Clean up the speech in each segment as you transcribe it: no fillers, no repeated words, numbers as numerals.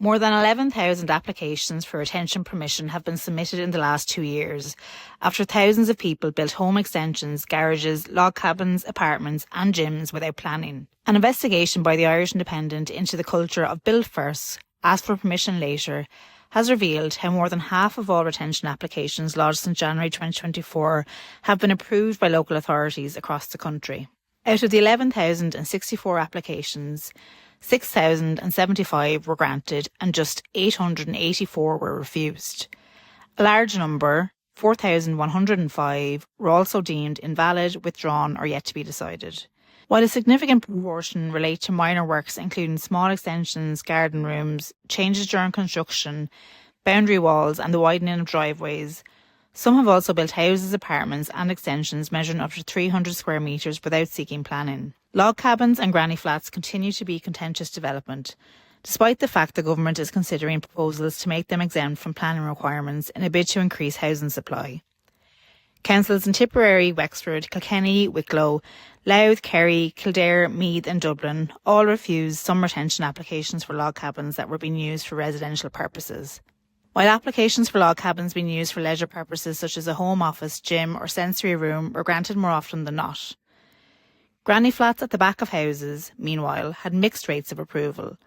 More than 11,000 applications for retention permission have been submitted in the last 2 years, after thousands of people built home extensions, garages, log cabins, apartments and gyms without planning. An investigation by the Irish Independent into the culture of build first, ask for permission later, has revealed how more than half of all retention applications lodged since January 2024 have been approved by local authorities across the country. Out of the 11,064 applications, 6,075 were granted and just 884 were refused. A large number, 4,105, were also deemed invalid, withdrawn or yet to be decided. While a significant proportion relate to minor works including small extensions, garden rooms, changes during construction, boundary walls and the widening of driveways, some have also built houses, apartments and extensions measuring up to 300 square metres without seeking planning. Log cabins and granny flats continue to be contentious development, despite the fact the government is considering proposals to make them exempt from planning requirements in a bid to increase housing supply. Councils in Tipperary, Wexford, Kilkenny, Wicklow, Louth, Kerry, Kildare, Meath and Dublin all refused some retention applications for log cabins that were being used for residential purposes. While applications for log cabins being used for leisure purposes such as a home office, gym or sensory room were granted more often than not. Granny flats at the back of houses, meanwhile, had mixed rates of approval.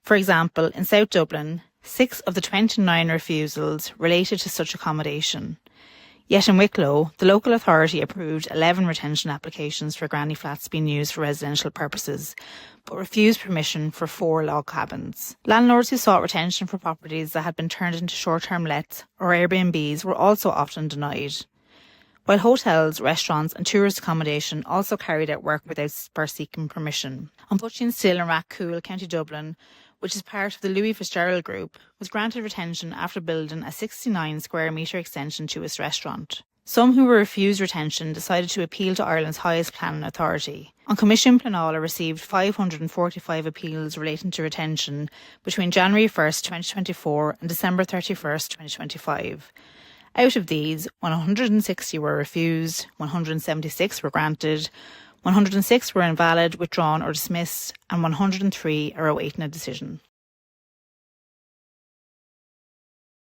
For example, in South Dublin, 6 of the 29 refusals related to such accommodation. Yet in Wicklow, the local authority approved 11 retention applications for granny flats being used for residential purposes, but refused permission for 4 log cabins. Landlords who sought retention for properties that had been turned into short-term lets or Airbnbs were also often denied. While hotels, restaurants and tourist accommodation also carried out work without first seeking permission. On Butching Still in Rathcoole, County Dublin, which is part of the Louis Fitzgerald Group, was granted retention after building a 69 square metre extension to its restaurant. Some who were refused retention decided to appeal to Ireland's highest planning authority. On Commission Pleanála received 545 appeals relating to retention between January 1st, 2024 and December 31st, 2025. Out of these, 160 were refused, 176 were granted, 106 were invalid, withdrawn or dismissed, and 103 are awaiting a decision.